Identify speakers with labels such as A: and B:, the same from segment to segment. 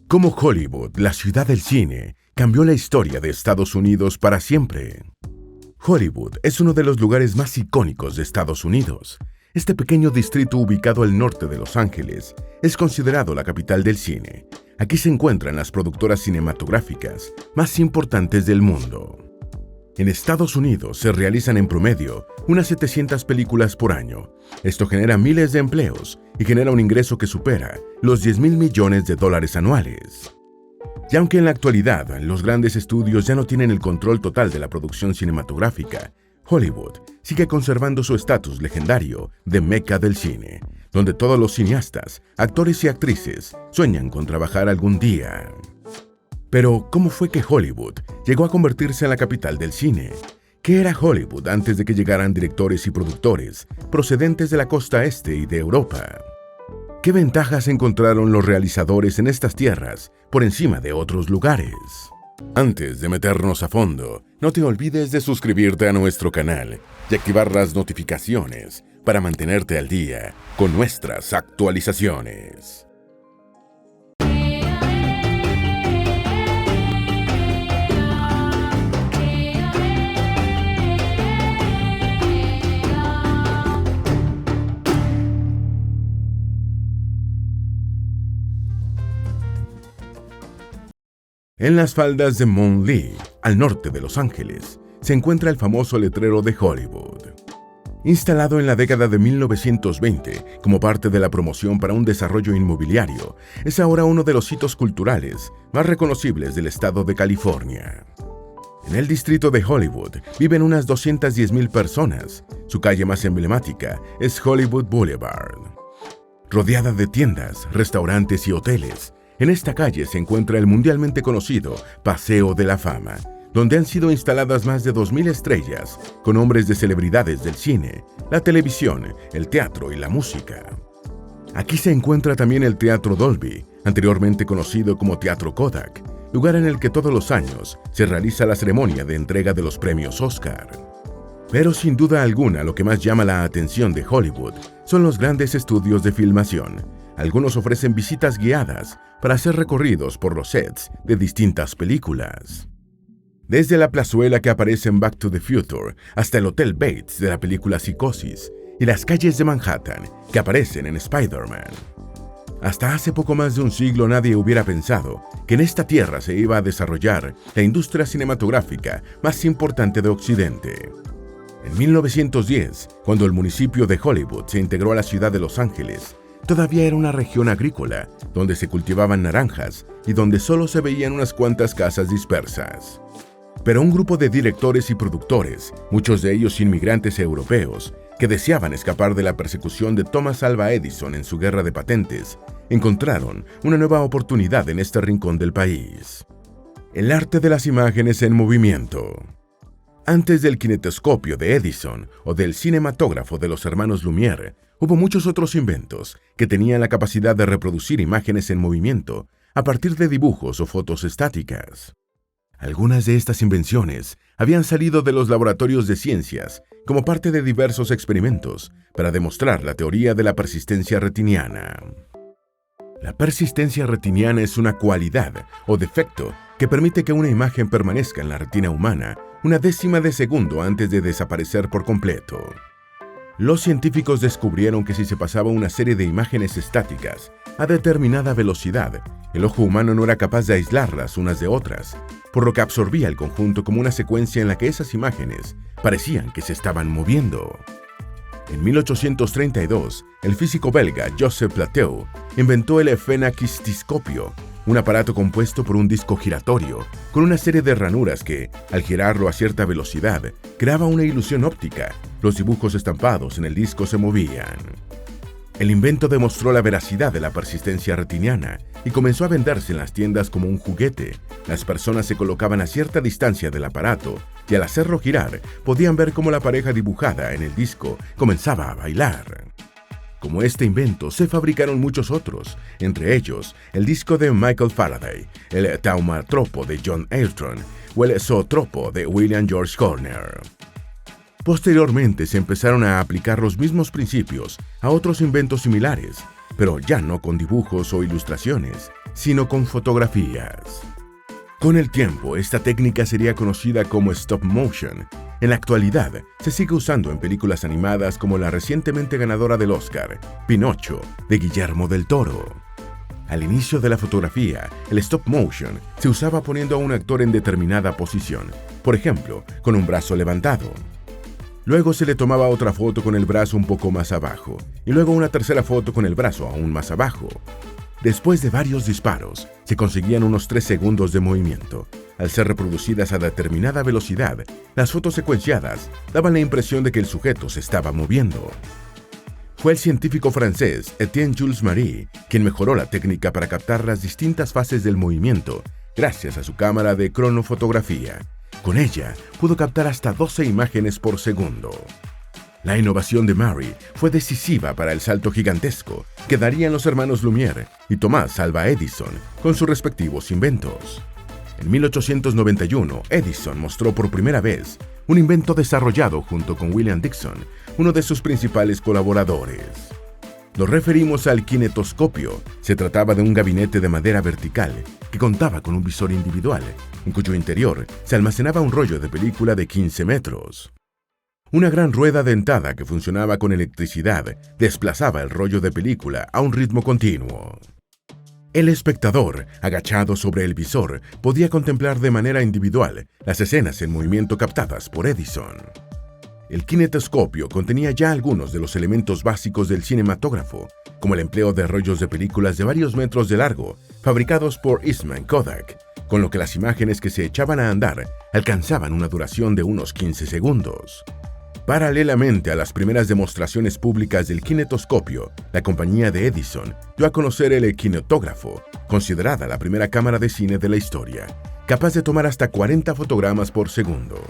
A: Cómo Hollywood, la ciudad del cine, cambió la historia de Estados Unidos para siempre. Hollywood es uno de los lugares más icónicos de Estados Unidos. Este pequeño distrito ubicado al norte de Los Ángeles es considerado la capital del cine. Aquí se encuentran las productoras cinematográficas más importantes del mundo. En Estados Unidos se realizan en promedio unas 700 películas por año. Esto genera miles de empleos y genera un ingreso que supera los $10,000 millones anuales. Y aunque en la actualidad los grandes estudios ya no tienen el control total de la producción cinematográfica, Hollywood sigue conservando su estatus legendario de meca del cine, donde todos los cineastas, actores y actrices sueñan con trabajar algún día. Pero, ¿cómo fue que Hollywood llegó a convertirse en la capital del cine? ¿Qué era Hollywood antes de que llegaran directores y productores procedentes de la costa este y de Europa? ¿Qué ventajas encontraron los realizadores en estas tierras por encima de otros lugares? Antes de meternos a fondo, no te olvides de suscribirte a nuestro canal y activar las notificaciones para mantenerte al día con nuestras actualizaciones. En las faldas de Mount Lee, al norte de Los Ángeles, se encuentra el famoso letrero de Hollywood. Instalado en la década de 1920 como parte de la promoción para un desarrollo inmobiliario, es ahora uno de los sitios culturales más reconocibles del estado de California. En el distrito de Hollywood viven unas 210,000 personas. Su calle más emblemática es Hollywood Boulevard. Rodeada de tiendas, restaurantes y hoteles, en esta calle se encuentra el mundialmente conocido Paseo de la Fama, donde han sido instaladas más de 2,000 estrellas, con nombres de celebridades del cine, la televisión, el teatro y la música. Aquí se encuentra también el Teatro Dolby, anteriormente conocido como Teatro Kodak, lugar en el que todos los años se realiza la ceremonia de entrega de los premios Oscar. Pero sin duda alguna lo que más llama la atención de Hollywood son los grandes estudios de filmación. Algunos ofrecen visitas guiadas para hacer recorridos por los sets de distintas películas. Desde la plazuela que aparece en Back to the Future hasta el Hotel Bates de la película Psicosis y las calles de Manhattan que aparecen en Spider-Man. Hasta hace poco más de un siglo nadie hubiera pensado que en esta tierra se iba a desarrollar la industria cinematográfica más importante de Occidente. En 1910, cuando el municipio de Hollywood se integró a la ciudad de Los Ángeles, todavía era una región agrícola, donde se cultivaban naranjas y donde solo se veían unas cuantas casas dispersas. Pero un grupo de directores y productores, muchos de ellos inmigrantes europeos, que deseaban escapar de la persecución de Thomas Alva Edison en su guerra de patentes, encontraron una nueva oportunidad en este rincón del país. El arte de las imágenes en movimiento. Antes del kinetoscopio de Edison o del cinematógrafo de los hermanos Lumière, hubo muchos otros inventos que tenían la capacidad de reproducir imágenes en movimiento a partir de dibujos o fotos estáticas. Algunas de estas invenciones habían salido de los laboratorios de ciencias como parte de diversos experimentos para demostrar la teoría de la persistencia retiniana. La persistencia retiniana es una cualidad o defecto que permite que una imagen permanezca en la retina humana una décima de segundo antes de desaparecer por completo. Los científicos descubrieron que si se pasaba una serie de imágenes estáticas a determinada velocidad, el ojo humano no era capaz de aislarlas unas de otras, por lo que absorbía el conjunto como una secuencia en la que esas imágenes parecían que se estaban moviendo. En 1832, el físico belga Joseph Plateau inventó el fenakistiscopio, un aparato compuesto por un disco giratorio con una serie de ranuras que, al girarlo a cierta velocidad, creaba una ilusión óptica. Los dibujos estampados en el disco se movían. El invento demostró la veracidad de la persistencia retiniana y comenzó a venderse en las tiendas como un juguete. Las personas se colocaban a cierta distancia del aparato y al hacerlo girar podían ver cómo la pareja dibujada en el disco comenzaba a bailar. Como este invento, se fabricaron muchos otros, entre ellos el disco de Michael Faraday, el taumatropo de John Ayrton o el zootropo de William George Horner. Posteriormente se empezaron a aplicar los mismos principios a otros inventos similares, pero ya no con dibujos o ilustraciones, sino con fotografías. Con el tiempo, esta técnica sería conocida como stop motion. En la actualidad, se sigue usando en películas animadas como la recientemente ganadora del Oscar, Pinocho, de Guillermo del Toro. Al inicio de la fotografía, el stop motion se usaba poniendo a un actor en determinada posición, por ejemplo, con un brazo levantado. Luego se le tomaba otra foto con el brazo un poco más abajo, y luego una tercera foto con el brazo aún más abajo. Después de varios disparos, se conseguían unos 3 segundos de movimiento. Al ser reproducidas a determinada velocidad, las fotos secuenciadas daban la impresión de que el sujeto se estaba moviendo. Fue el científico francés Etienne Jules Marie quien mejoró la técnica para captar las distintas fases del movimiento gracias a su cámara de cronofotografía. Con ella, pudo captar hasta 12 imágenes por segundo. La innovación de Marie fue decisiva para el salto gigantesco que darían los hermanos Lumière y Thomas Alva Edison con sus respectivos inventos. En 1891, Edison mostró por primera vez un invento desarrollado junto con William Dickson, uno de sus principales colaboradores. Nos referimos al kinetoscopio. Se trataba de un gabinete de madera vertical que contaba con un visor individual, en cuyo interior se almacenaba un rollo de película de 15 metros. Una gran rueda dentada que funcionaba con electricidad desplazaba el rollo de película a un ritmo continuo. El espectador, agachado sobre el visor, podía contemplar de manera individual las escenas en movimiento captadas por Edison. El kinetoscopio contenía ya algunos de los elementos básicos del cinematógrafo, como el empleo de rollos de películas de varios metros de largo, fabricados por Eastman Kodak, con lo que las imágenes que se echaban a andar alcanzaban una duración de unos 15 segundos. Paralelamente a las primeras demostraciones públicas del kinetoscopio, la compañía de Edison dio a conocer el kinetógrafo, considerada la primera cámara de cine de la historia, capaz de tomar hasta 40 fotogramas por segundo.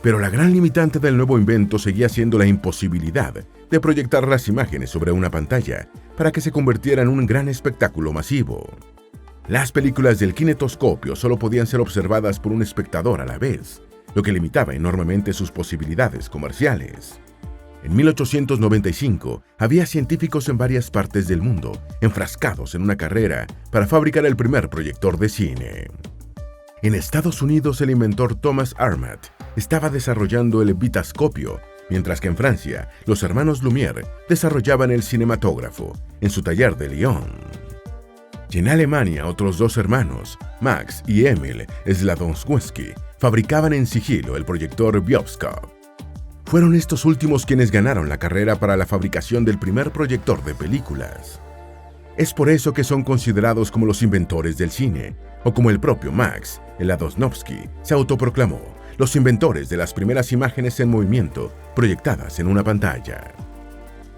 A: Pero la gran limitante del nuevo invento seguía siendo la imposibilidad de proyectar las imágenes sobre una pantalla para que se convirtiera en un gran espectáculo masivo. Las películas del kinetoscopio solo podían ser observadas por un espectador a la vez, lo que limitaba enormemente sus posibilidades comerciales. En 1895, había científicos en varias partes del mundo enfrascados en una carrera para fabricar el primer proyector de cine. En Estados Unidos, el inventor Thomas Armat estaba desarrollando el vitascopio, mientras que en Francia, los hermanos Lumière desarrollaban el cinematógrafo en su taller de Lyon. Y en Alemania, otros 2 hermanos, Max y Emil Sladowski, fabricaban en sigilo el proyector Bioscope. Fueron estos últimos quienes ganaron la carrera para la fabricación del primer proyector de películas. Es por eso que son considerados como los inventores del cine, o como el propio Max Sladowski se autoproclamó, los inventores de las primeras imágenes en movimiento proyectadas en una pantalla.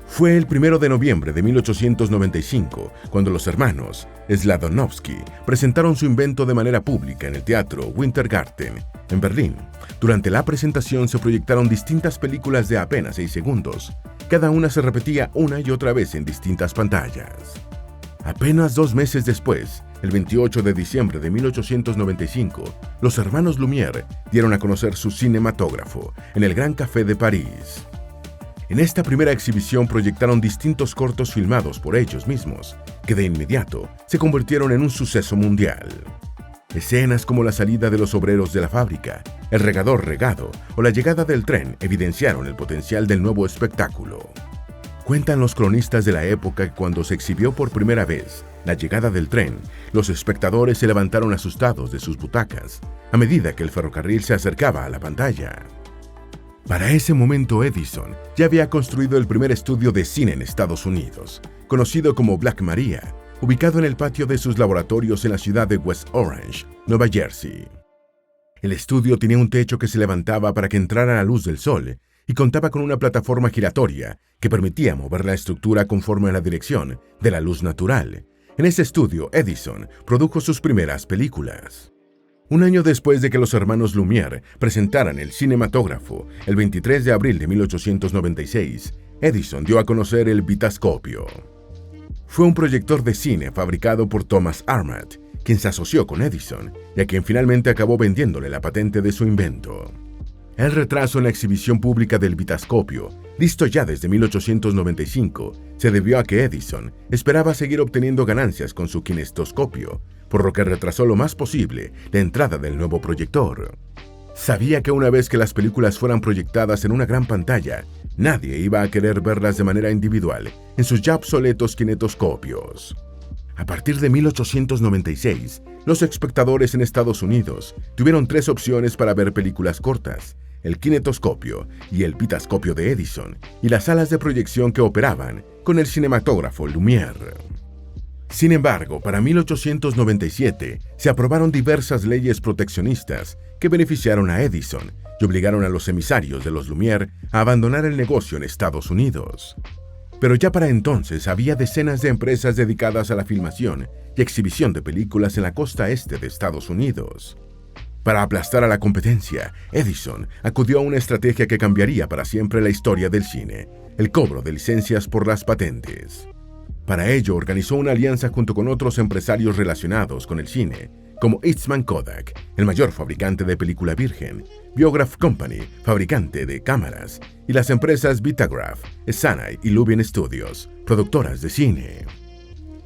A: Fue el 1 de noviembre de 1895 cuando los hermanos Sladowski presentaron su invento de manera pública en el Teatro Wintergarten, en Berlín. Durante la presentación se proyectaron distintas películas de apenas 6 segundos. Cada una se repetía una y otra vez en distintas pantallas. Apenas 2 meses después, el 28 de diciembre de 1895, los hermanos Lumière dieron a conocer su cinematógrafo en el Gran Café de París. En esta primera exhibición proyectaron distintos cortos filmados por ellos mismos, que de inmediato se convirtieron en un suceso mundial. Escenas como la salida de los obreros de la fábrica, el regador regado o la llegada del tren evidenciaron el potencial del nuevo espectáculo. Cuentan los cronistas de la época que cuando se exhibió por primera vez la llegada del tren, los espectadores se levantaron asustados de sus butacas a medida que el ferrocarril se acercaba a la pantalla. Para ese momento, Edison ya había construido el primer estudio de cine en Estados Unidos, conocido como Black Maria, ubicado en el patio de sus laboratorios en la ciudad de West Orange, Nueva Jersey. El estudio tenía un techo que se levantaba para que entrara la luz del sol y contaba con una plataforma giratoria que permitía mover la estructura conforme a la dirección de la luz natural. En ese estudio, Edison produjo sus primeras películas. Un año después de que los hermanos Lumière presentaran el cinematógrafo, el 23 de abril de 1896, Edison dio a conocer el vitascopio. Fue un proyector de cine fabricado por Thomas Armat, quien se asoció con Edison y a quien finalmente acabó vendiéndole la patente de su invento. El retraso en la exhibición pública del Vitascopio, listo ya desde 1895, se debió a que Edison esperaba seguir obteniendo ganancias con su kinestoscopio, por lo que retrasó lo más posible la entrada del nuevo proyector. Sabía que una vez que las películas fueran proyectadas en una gran pantalla, nadie iba a querer verlas de manera individual en sus ya obsoletos kinetoscopios. A partir de 1896, los espectadores en Estados Unidos tuvieron tres opciones para ver películas cortas: el kinetoscopio y el vitascopio de Edison, y las salas de proyección que operaban con el cinematógrafo Lumière. Sin embargo, para 1897 se aprobaron diversas leyes proteccionistas que beneficiaron a Edison y obligaron a los emisarios de los Lumière a abandonar el negocio en Estados Unidos. Pero ya para entonces había decenas de empresas dedicadas a la filmación y exhibición de películas en la costa este de Estados Unidos. Para aplastar a la competencia, Edison acudió a una estrategia que cambiaría para siempre la historia del cine: el cobro de licencias por las patentes. Para ello organizó una alianza junto con otros empresarios relacionados con el cine, como Eastman Kodak, el mayor fabricante de película virgen, Biograph Company, fabricante de cámaras, y las empresas Vitagraph, Essanay y Lubin Studios, productoras de cine.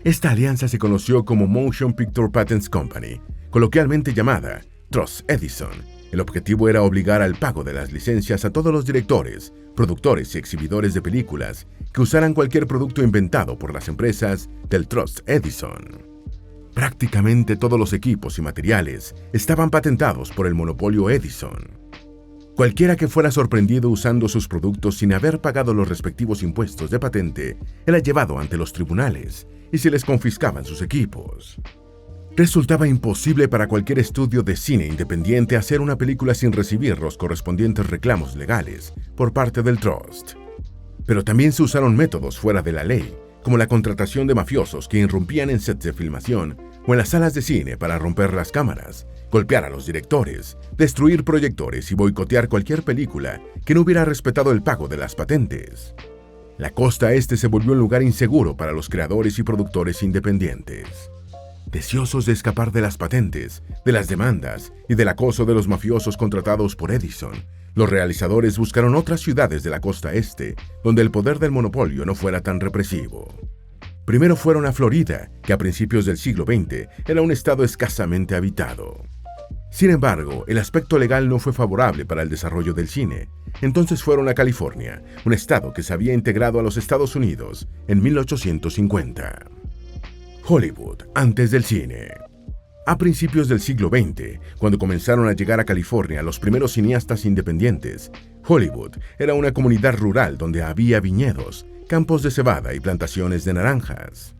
A: Esta alianza se conoció como Motion Picture Patents Company, coloquialmente llamada Trust Edison. El objetivo era obligar al pago de las licencias a todos los directores, productores y exhibidores de películas que usaran cualquier producto inventado por las empresas del Trust Edison. Prácticamente todos los equipos y materiales estaban patentados por el monopolio Edison. Cualquiera que fuera sorprendido usando sus productos sin haber pagado los respectivos impuestos de patente era llevado ante los tribunales y se les confiscaban sus equipos. Resultaba imposible para cualquier estudio de cine independiente hacer una película sin recibir los correspondientes reclamos legales por parte del Trust. Pero también se usaron métodos fuera de la ley, como la contratación de mafiosos que irrumpían en sets de filmación o en las salas de cine para romper las cámaras, golpear a los directores, destruir proyectores y boicotear cualquier película que no hubiera respetado el pago de las patentes. La costa este se volvió un lugar inseguro para los creadores y productores independientes. Deseosos de escapar de las patentes, de las demandas y del acoso de los mafiosos contratados por Edison, los realizadores buscaron otras ciudades de la costa este donde el poder del monopolio no fuera tan represivo. Primero fueron a Florida, que a principios del siglo XX era un estado escasamente habitado. Sin embargo, el aspecto legal no fue favorable para el desarrollo del cine. Entonces fueron a California, un estado que se había integrado a los Estados Unidos en 1850. Hollywood antes del cine. A principios del siglo XX, cuando comenzaron a llegar a California los primeros cineastas independientes, Hollywood era una comunidad rural donde había viñedos, campos de cebada y plantaciones de naranjas.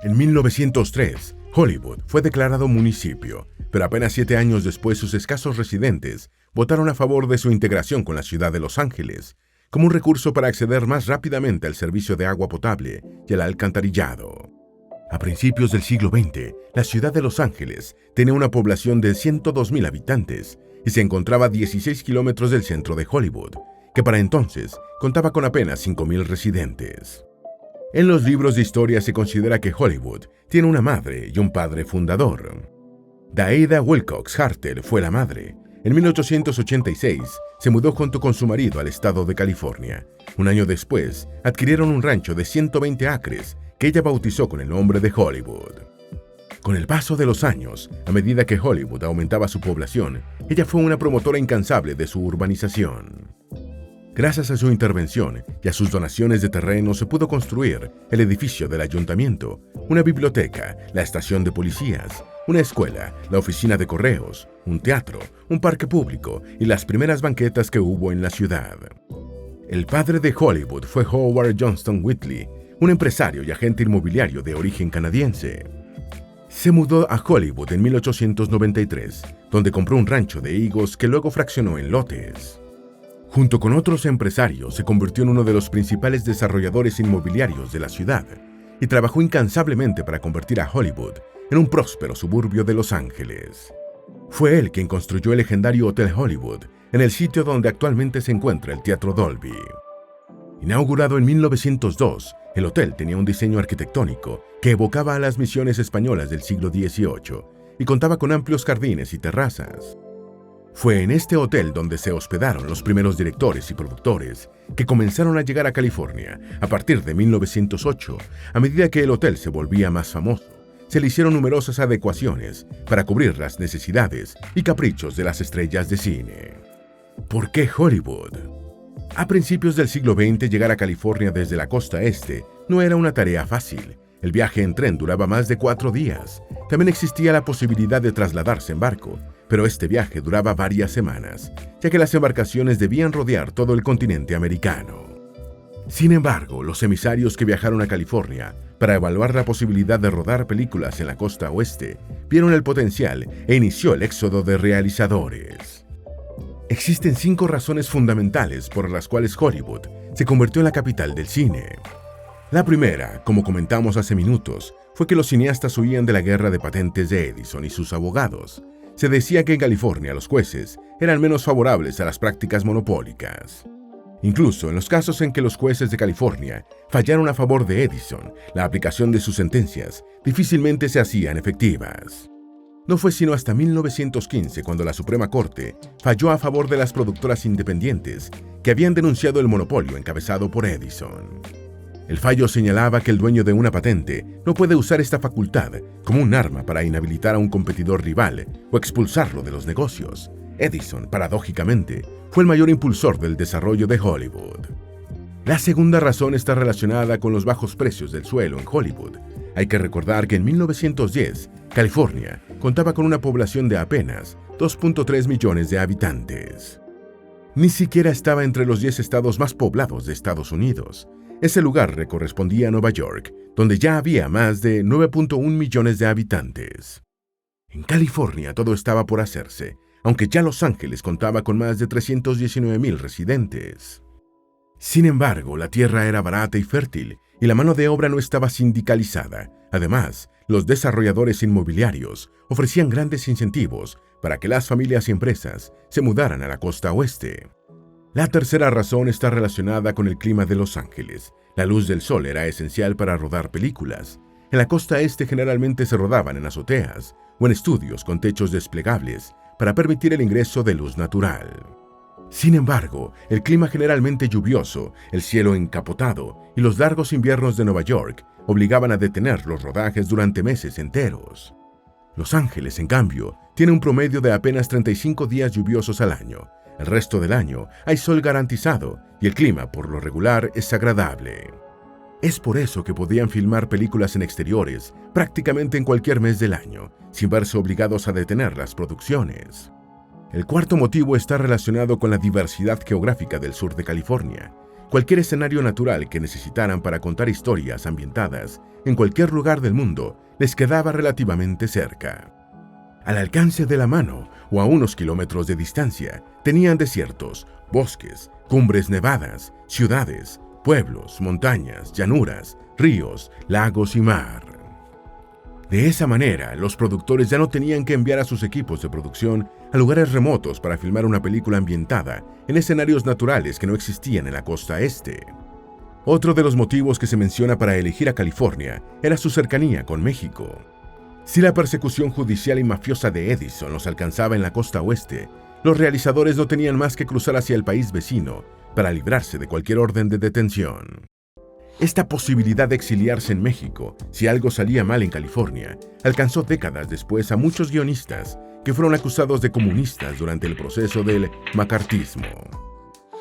A: En 1903, Hollywood fue declarado municipio, pero apenas 7 años después sus escasos residentes votaron a favor de su integración con la ciudad de Los Ángeles, como un recurso para acceder más rápidamente al servicio de agua potable y al alcantarillado. A principios del siglo XX, la ciudad de Los Ángeles tenía una población de 102,000 habitantes y se encontraba a 16 kilómetros del centro de Hollywood, que para entonces contaba con apenas 5,000 residentes. En los libros de historia se considera que Hollywood tiene una madre y un padre fundador. Daida Wilcox Hartel fue la madre. En 1886 se mudó junto con su marido al estado de California. Un año después, adquirieron un rancho de 120 acres que ella bautizó con el nombre de Hollywood. Con el paso de los años, a medida que Hollywood aumentaba su población, ella fue una promotora incansable de su urbanización. Gracias a su intervención y a sus donaciones de terreno se pudo construir el edificio del ayuntamiento, una biblioteca, la estación de policías, una escuela, la oficina de correos, un teatro, un parque público y las primeras banquetas que hubo en la ciudad. El padre de Hollywood fue Howard Johnston Whitley, un empresario y agente inmobiliario de origen canadiense. Se mudó a Hollywood en 1893, donde compró un rancho de higos que luego fraccionó en lotes. Junto con otros empresarios, se convirtió en uno de los principales desarrolladores inmobiliarios de la ciudad y trabajó incansablemente para convertir a Hollywood en un próspero suburbio de Los Ángeles. Fue él quien construyó el legendario Hotel Hollywood en el sitio donde actualmente se encuentra el Teatro Dolby. Inaugurado en 1902, el hotel tenía un diseño arquitectónico que evocaba a las misiones españolas del siglo XVIII y contaba con amplios jardines y terrazas. Fue en este hotel donde se hospedaron los primeros directores y productores que comenzaron a llegar a California a partir de 1908. A medida que el hotel se volvía más famoso, se le hicieron numerosas adecuaciones para cubrir las necesidades y caprichos de las estrellas de cine. ¿Por qué Hollywood? A principios del siglo XX, llegar a California desde la costa este no era una tarea fácil. El viaje en tren duraba más de 4 días. También existía la posibilidad de trasladarse en barco, pero este viaje duraba varias semanas, ya que las embarcaciones debían rodear todo el continente americano. Sin embargo, los emisarios que viajaron a California para evaluar la posibilidad de rodar películas en la costa oeste vieron el potencial e inició el éxodo de realizadores. Existen 5 razones fundamentales por las cuales Hollywood se convirtió en la capital del cine. La primera, como comentamos hace minutos, fue que los cineastas huían de la guerra de patentes de Edison y sus abogados. Se decía que en California los jueces eran menos favorables a las prácticas monopólicas. Incluso en los casos en que los jueces de California fallaron a favor de Edison, la aplicación de sus sentencias difícilmente se hacían efectivas. No fue sino hasta 1915 cuando la Suprema Corte falló a favor de las productoras independientes que habían denunciado el monopolio encabezado por Edison. El fallo señalaba que el dueño de una patente no puede usar esta facultad como un arma para inhabilitar a un competidor rival o expulsarlo de los negocios. Edison, paradójicamente, fue el mayor impulsor del desarrollo de Hollywood. La segunda razón está relacionada con los bajos precios del suelo en Hollywood. Hay que recordar que en 1910, California contaba con una población de apenas 2.3 millones de habitantes. Ni siquiera estaba entre los 10 estados más poblados de Estados Unidos. Ese lugar le correspondía a Nueva York, donde ya había más de 9.1 millones de habitantes. En California todo estaba por hacerse, aunque ya Los Ángeles contaba con más de 319,000 residentes. Sin embargo, la tierra era barata y fértil, y la mano de obra no estaba sindicalizada. Además, los desarrolladores inmobiliarios ofrecían grandes incentivos para que las familias y empresas se mudaran a la costa oeste. La tercera razón está relacionada con el clima de Los Ángeles. La luz del sol era esencial para rodar películas. En la costa este generalmente se rodaban en azoteas o en estudios con techos desplegables para permitir el ingreso de luz natural. Sin embargo, el clima generalmente lluvioso, el cielo encapotado y los largos inviernos de Nueva York obligaban a detener los rodajes durante meses enteros. Los Ángeles, en cambio, tiene un promedio de apenas 35 días lluviosos al año. El resto del año hay sol garantizado y el clima, por lo regular, es agradable. Es por eso que podían filmar películas en exteriores prácticamente en cualquier mes del año, sin verse obligados a detener las producciones. El cuarto motivo está relacionado con la diversidad geográfica del sur de California. Cualquier escenario natural que necesitaran para contar historias ambientadas en cualquier lugar del mundo les quedaba relativamente cerca. Al alcance de la mano o a unos kilómetros de distancia, tenían desiertos, bosques, cumbres nevadas, ciudades, pueblos, montañas, llanuras, ríos, lagos y mar. De esa manera, los productores ya no tenían que enviar a sus equipos de producción a lugares remotos para filmar una película ambientada en escenarios naturales que no existían en la costa este. Otro de los motivos que se menciona para elegir a California era su cercanía con México. Si la persecución judicial y mafiosa de Edison los alcanzaba en la costa oeste, los realizadores no tenían más que cruzar hacia el país vecino para librarse de cualquier orden de detención. Esta posibilidad de exiliarse en México, si algo salía mal en California, alcanzó décadas después a muchos guionistas que fueron acusados de comunistas durante el proceso del macartismo.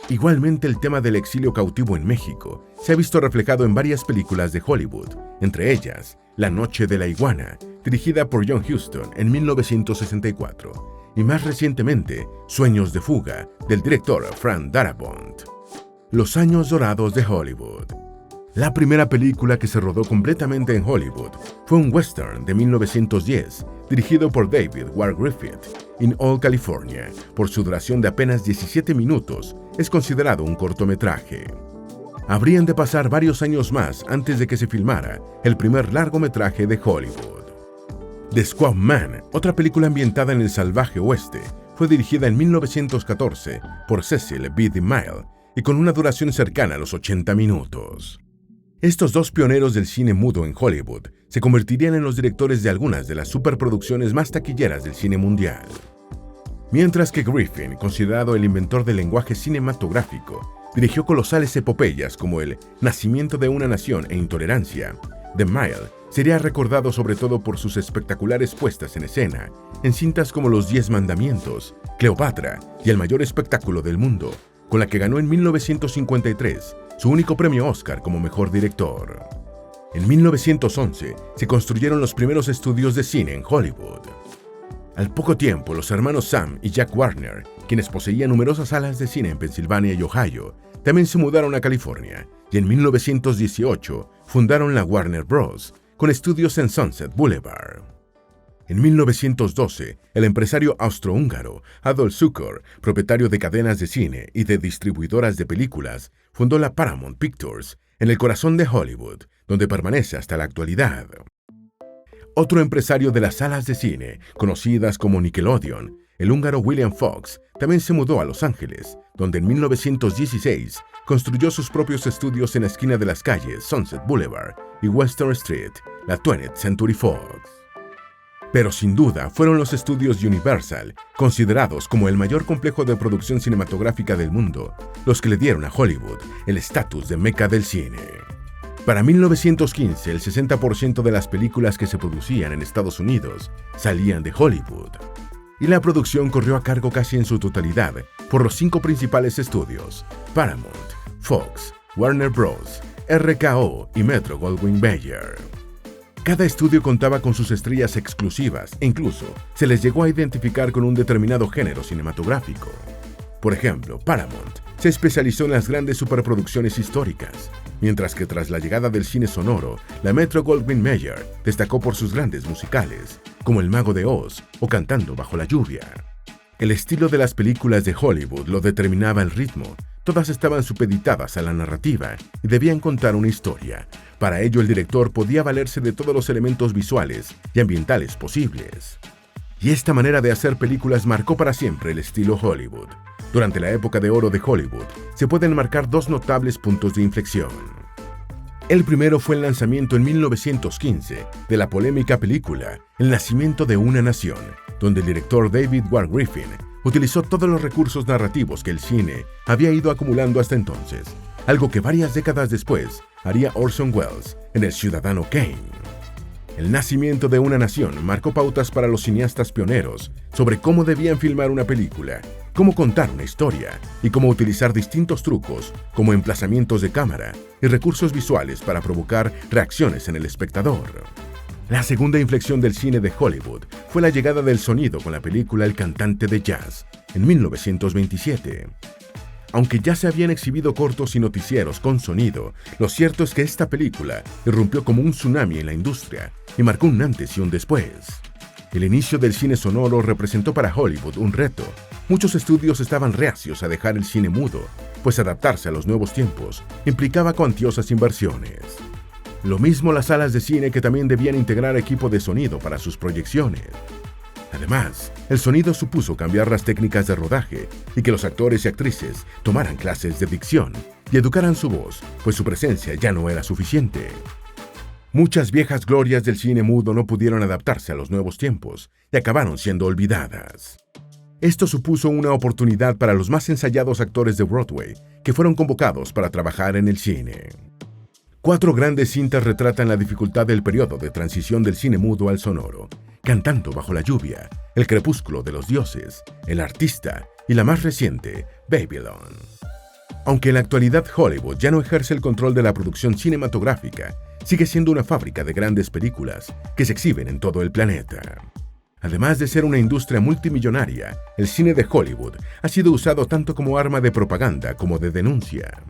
A: Igualmente, el tema del exilio cautivo en México se ha visto reflejado en varias películas de Hollywood, entre ellas La Noche de la Iguana, dirigida por John Huston en 1964, y más recientemente Sueños de Fuga, del director Frank Darabont. Los años dorados de Hollywood. La primera película que se rodó completamente en Hollywood fue un western de 1910, dirigido por David Ward Griffith, In All California. Por su duración de apenas 17 minutos, es considerado un cortometraje. Habrían de pasar varios años más antes de que se filmara el primer largometraje de Hollywood. The Squab Man, otra película ambientada en el salvaje oeste, fue dirigida en 1914 por Cecil B. DeMille y con una duración cercana a los 80 minutos. Estos dos pioneros del cine mudo en Hollywood se convertirían en los directores de algunas de las superproducciones más taquilleras del cine mundial. Mientras que Griffin, considerado el inventor del lenguaje cinematográfico, dirigió colosales epopeyas como El nacimiento de una nación e Intolerancia, The Mile sería recordado sobre todo por sus espectaculares puestas en escena en cintas como Los 10 Mandamientos, Cleopatra y El mayor espectáculo del mundo, con la que ganó en 1953 su único premio Oscar como mejor director. En 1911 se construyeron los primeros estudios de cine en Hollywood. Al poco tiempo, los hermanos Sam y Jack Warner, quienes poseían numerosas salas de cine en Pensilvania y Ohio, también se mudaron a California y en 1918 fundaron la Warner Bros., con estudios en Sunset Boulevard. En 1912, el empresario austrohúngaro Adolf Zukor, propietario de cadenas de cine y de distribuidoras de películas, fundó la Paramount Pictures en el corazón de Hollywood, donde permanece hasta la actualidad. Otro empresario de las salas de cine, conocidas como Nickelodeon, el húngaro William Fox, también se mudó a Los Ángeles, donde en 1916 construyó sus propios estudios en la esquina de las calles Sunset Boulevard y Western Street, la 20th Century Fox. Pero sin duda fueron los estudios Universal, considerados como el mayor complejo de producción cinematográfica del mundo, los que le dieron a Hollywood el estatus de meca del cine. Para 1915, el 60% de las películas que se producían en Estados Unidos salían de Hollywood, y la producción corrió a cargo casi en su totalidad por los 5 principales estudios: Paramount, Fox, Warner Bros., RKO y Metro-Goldwyn-Mayer. Cada estudio contaba con sus estrellas exclusivas e incluso se les llegó a identificar con un determinado género cinematográfico. Por ejemplo, Paramount se especializó en las grandes superproducciones históricas, mientras que tras la llegada del cine sonoro, la Metro-Goldwyn-Mayer destacó por sus grandes musicales, como El Mago de Oz o Cantando bajo la lluvia. El estilo de las películas de Hollywood lo determinaba el ritmo. Todas estaban supeditadas a la narrativa y debían contar una historia. Para ello, el director podía valerse de todos los elementos visuales y ambientales posibles. Y esta manera de hacer películas marcó para siempre el estilo Hollywood. Durante la época de oro de Hollywood, se pueden marcar 2 notables puntos de inflexión. El primero fue el lanzamiento en 1915 de la polémica película El nacimiento de una nación, donde el director David Ward Griffin utilizó todos los recursos narrativos que el cine había ido acumulando hasta entonces, algo que varias décadas después haría Orson Welles en El Ciudadano Kane. El nacimiento de una nación marcó pautas para los cineastas pioneros sobre cómo debían filmar una película, cómo contar una historia y cómo utilizar distintos trucos como emplazamientos de cámara y recursos visuales para provocar reacciones en el espectador. La segunda inflexión del cine de Hollywood fue la llegada del sonido con la película El cantante de jazz, en 1927. Aunque ya se habían exhibido cortos y noticieros con sonido, lo cierto es que esta película irrumpió como un tsunami en la industria y marcó un antes y un después. El inicio del cine sonoro representó para Hollywood un reto. Muchos estudios estaban reacios a dejar el cine mudo, pues adaptarse a los nuevos tiempos implicaba cuantiosas inversiones. Lo mismo las salas de cine, que también debían integrar equipo de sonido para sus proyecciones. Además, el sonido supuso cambiar las técnicas de rodaje y que los actores y actrices tomaran clases de dicción y educaran su voz, pues su presencia ya no era suficiente. Muchas viejas glorias del cine mudo no pudieron adaptarse a los nuevos tiempos y acabaron siendo olvidadas. Esto supuso una oportunidad para los más ensayados actores de Broadway, que fueron convocados para trabajar en el cine. 4 grandes cintas retratan la dificultad del periodo de transición del cine mudo al sonoro: Cantando bajo la lluvia, El crepúsculo de los dioses, El artista y la más reciente, Babylon. Aunque en la actualidad Hollywood ya no ejerce el control de la producción cinematográfica, sigue siendo una fábrica de grandes películas que se exhiben en todo el planeta. Además de ser una industria multimillonaria, el cine de Hollywood ha sido usado tanto como arma de propaganda como de denuncia.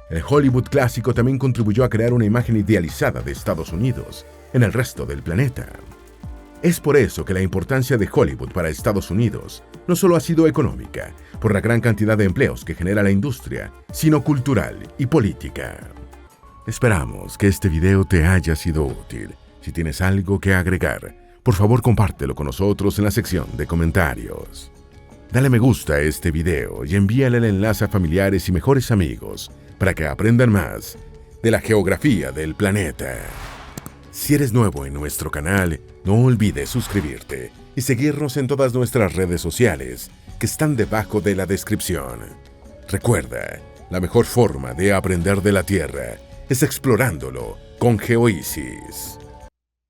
A: El Hollywood clásico también contribuyó a crear una imagen idealizada de Estados Unidos en el resto del planeta. Es por eso que la importancia de Hollywood para Estados Unidos no solo ha sido económica, por la gran cantidad de empleos que genera la industria, sino cultural y política. Esperamos que este video te haya sido útil. Si tienes algo que agregar, por favor compártelo con nosotros en la sección de comentarios. Dale me gusta a este video y envíale el enlace a familiares y mejores amigos para que aprendan más de la geografía del planeta. Si eres nuevo en nuestro canal, no olvides suscribirte y seguirnos en todas nuestras redes sociales que están debajo de la descripción. Recuerda, la mejor forma de aprender de la Tierra es explorándolo con GeoIsis.